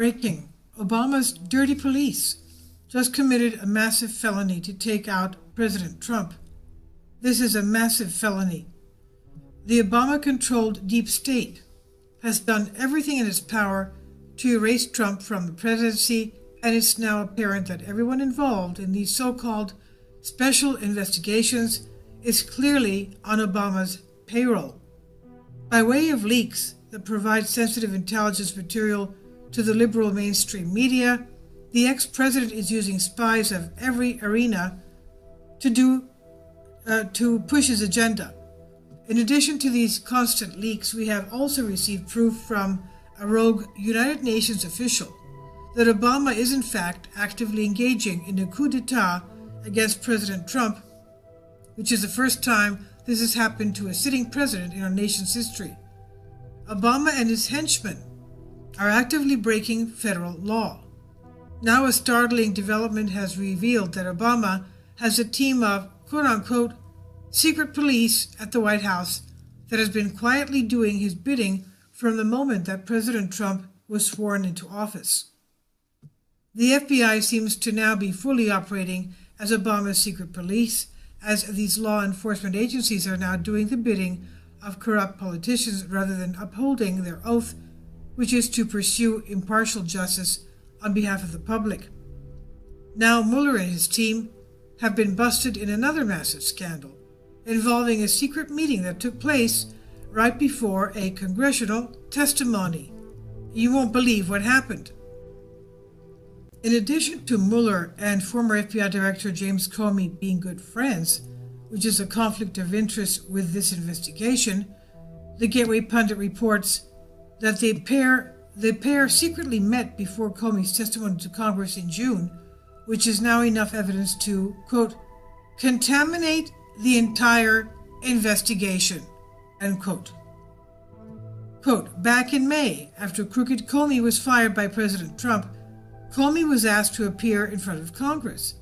Breaking. Obama's dirty police just committed a massive felony to take out President Trump. This is a massive felony. The Obama-controlled deep state has done everything in its power to erase Trump from the presidency, and it's now apparent that everyone involved in these so-called special investigations is clearly on Obama's payroll. By way of leaks that provide sensitive intelligence material to the liberal mainstream media, the ex-president is using spies of every arena to push his agenda. In addition to these constant leaks, we have also received proof from a rogue United Nations official that Obama is in fact actively engaging in a coup d'etat against President Trump, which is the first time this has happened to a sitting president in our nation's history. Obama and his henchmen are actively breaking federal law. Now a startling development has revealed that Obama has a team of quote-unquote secret police at the White House that has been quietly doing his bidding from the moment that President Trump was sworn into office. The FBI seems to now be fully operating as Obama's secret police, as these law enforcement agencies are now doing the bidding of corrupt politicians rather than upholding their oath, which is to pursue impartial justice on behalf of the public. Now Mueller and his team have been busted in another massive scandal involving a secret meeting that took place right before a congressional testimony. You won't believe what happened. In addition to Mueller and former FBI Director James Comey being good friends, which is a conflict of interest with this investigation, the Gateway Pundit reports that the pair secretly met before Comey's testimony to Congress in June, which is now enough evidence to, quote, contaminate the entire investigation, end quote. Quote, back in May, after crooked Comey was fired by President Trump, Comey was asked to appear in front of Congress.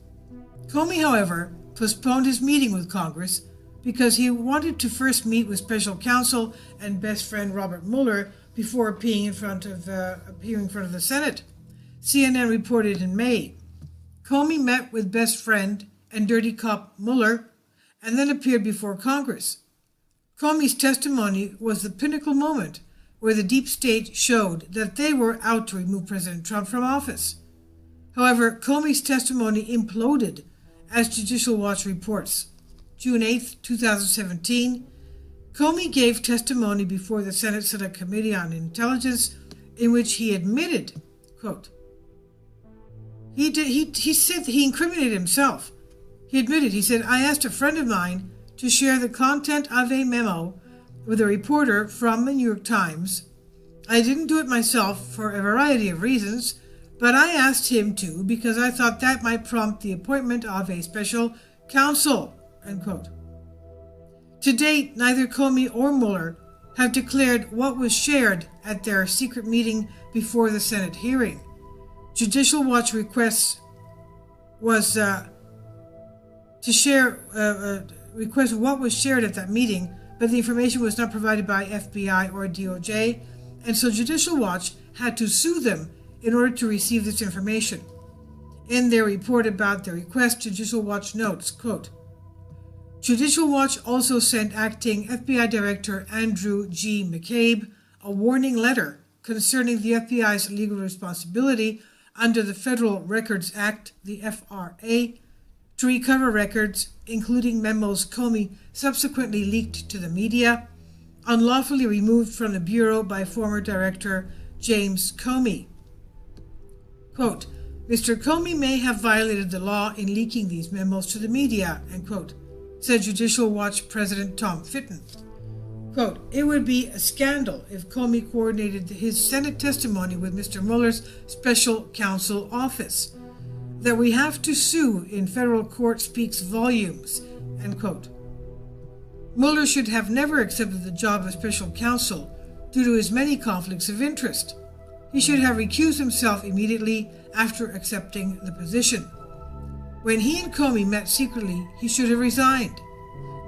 Comey, however, postponed his meeting with Congress because he wanted to first meet with special counsel and best friend Robert Mueller before appearing in front of the Senate. CNN reported in May, Comey met with best friend and dirty cop Mueller and then appeared before Congress. Comey's testimony was the pinnacle moment where the deep state showed that they were out to remove President Trump from office. However, Comey's testimony imploded, as Judicial Watch reports. June 8, 2017, Comey gave testimony before the Senate Select Committee on Intelligence in which he admitted, quote, he said he incriminated himself. He admitted, he said, I asked a friend of mine to share the content of a memo with a reporter from the New York Times. I didn't do it myself for a variety of reasons, but I asked him to because I thought that might prompt the appointment of a special counsel, end quote. To date, neither Comey or Mueller have declared what was shared at their secret meeting before the Senate hearing. Judicial Watch request what was shared at that meeting, but the information was not provided by FBI or DOJ, and so Judicial Watch had to sue them in order to receive this information. In their report about the request, Judicial Watch notes, quote, Judicial Watch also sent acting FBI Director Andrew G. McCabe a warning letter concerning the FBI's legal responsibility under the Federal Records Act, the FRA, to recover records, including memos Comey subsequently leaked to the media, unlawfully removed from the Bureau by former Director James Comey. Quote, Mr. Comey may have violated the law in leaking these memos to the media, end quote, said Judicial Watch President Tom Fitton. Quote, it would be a scandal if Comey coordinated his Senate testimony with Mr. Mueller's special counsel office. That we have to sue in federal court speaks volumes, end quote. Mueller should have never accepted the job of special counsel due to his many conflicts of interest. He should have recused himself immediately after accepting the position. When he and Comey met secretly, he should have resigned.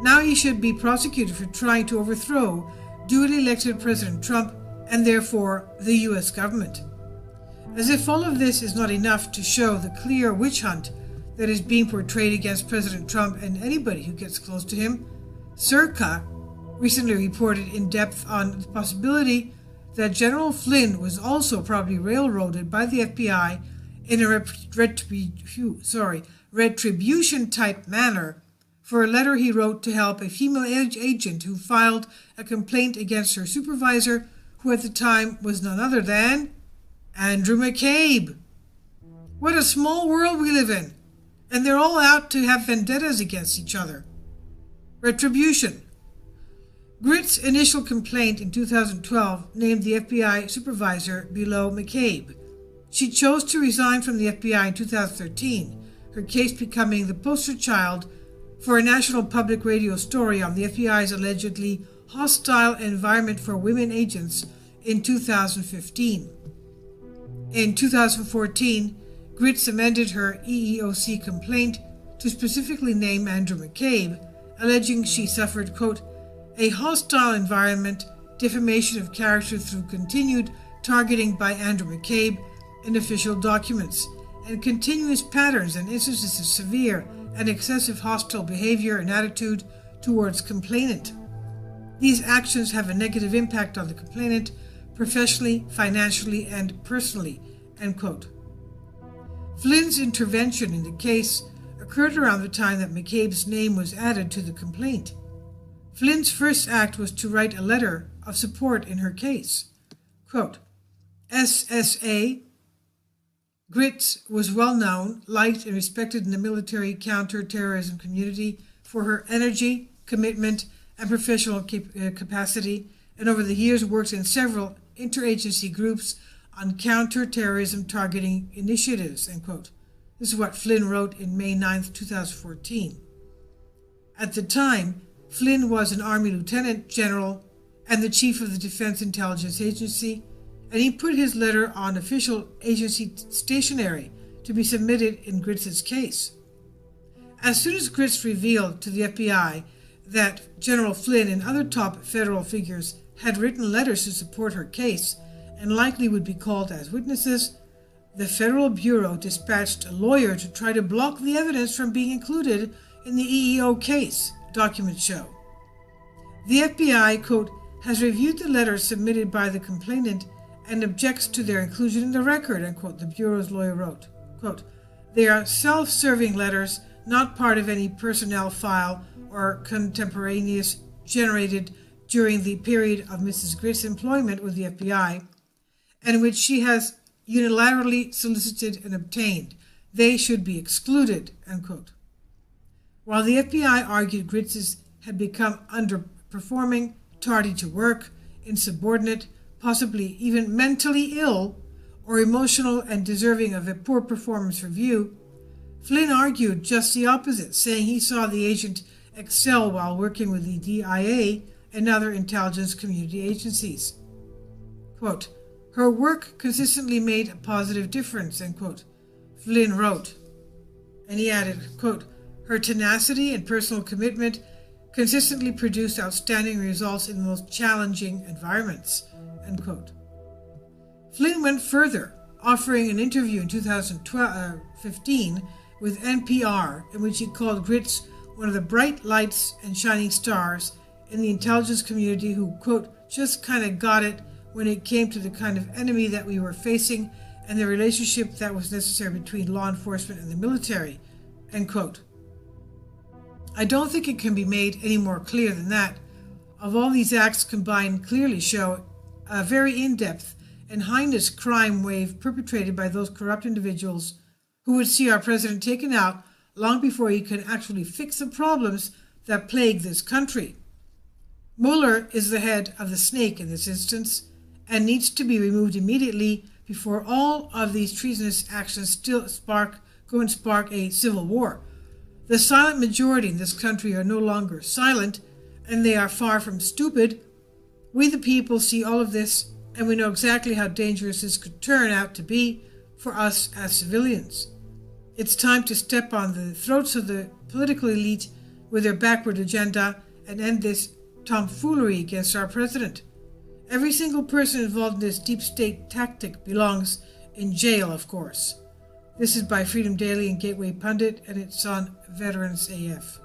Now he should be prosecuted for trying to overthrow duly elected President Trump and therefore the U.S. government. As if all of this is not enough to show the clear witch hunt that is being portrayed against President Trump and anybody who gets close to him, Circa recently reported in depth on the possibility that General Flynn was also probably railroaded by the FBI in a retribution-type manner for a letter he wrote to help a female agent who filed a complaint against her supervisor, who at the time was none other than Andrew McCabe. What a small world we live in, and they're all out to have vendettas against each other. Retribution. Grit's initial complaint in 2012 named the FBI supervisor below McCabe. She chose to resign from the FBI in 2013, her case becoming the poster child for a national public radio story on the FBI's allegedly hostile environment for women agents in 2015. In 2014, Grits amended her EEOC complaint to specifically name Andrew McCabe, alleging she suffered, quote, a hostile environment, defamation of character through continued targeting by Andrew McCabe in official documents, and continuous patterns and instances of severe and excessive hostile behavior and attitude towards complainant. These actions have a negative impact on the complainant, professionally, financially, and personally, end quote. Flynn's intervention in the case occurred around the time that McCabe's name was added to the complaint. Flynn's first act was to write a letter of support in her case. Quote, SSA Grits was well known, liked, and respected in the military counter-terrorism community for her energy, commitment, and professional capacity, and over the years worked in several interagency groups on counter-terrorism targeting initiatives, end quote. This is what Flynn wrote in May 9, 2014. At the time, Flynn was an Army Lieutenant General and the Chief of the Defense Intelligence Agency, and he put his letter on official agency stationery to be submitted in Grits' case. As soon as Grits revealed to the FBI that General Flynn and other top federal figures had written letters to support her case and likely would be called as witnesses, the Federal Bureau dispatched a lawyer to try to block the evidence from being included in the EEO case, documents show. The FBI, quote, has reviewed the letters submitted by the complainant and objects to their inclusion in the record, unquote, the Bureau's lawyer wrote. Quote, they are self-serving letters, not part of any personnel file or contemporaneous generated during the period of Mrs. Grits' employment with the FBI, and which she has unilaterally solicited and obtained. They should be excluded, unquote. While the FBI argued Grits had become underperforming, tardy to work, insubordinate, possibly even mentally ill, or emotional and deserving of a poor performance review, Flynn argued just the opposite, saying he saw the agent excel while working with the DIA and other intelligence community agencies. Quote, her work consistently made a positive difference, end quote, Flynn wrote. And he added, quote, her tenacity and personal commitment consistently produced outstanding results in the most challenging environments, end quote. Flynn went further, offering an interview in 2015 with NPR in which he called Grits one of the bright lights and shining stars in the intelligence community who, quote, just kind of got it when it came to the kind of enemy that we were facing and the relationship that was necessary between law enforcement and the military, end quote. I don't think it can be made any more clear than that. Of all these acts combined clearly show a very in-depth and heinous crime wave perpetrated by those corrupt individuals who would see our president taken out long before he can actually fix the problems that plague this country. Mueller is the head of the snake in this instance and needs to be removed immediately before all of these treasonous actions still go and spark a civil war. The silent majority in this country are no longer silent, and they are far from stupid. We the people see all of this, and we know exactly how dangerous this could turn out to be for us as civilians. It's time to step on the throats of the political elite with their backward agenda and end this tomfoolery against our president. Every single person involved in this deep state tactic belongs in jail, of course. This is by Freedom Daily and Gateway Pundit, and it's on Veterans AF.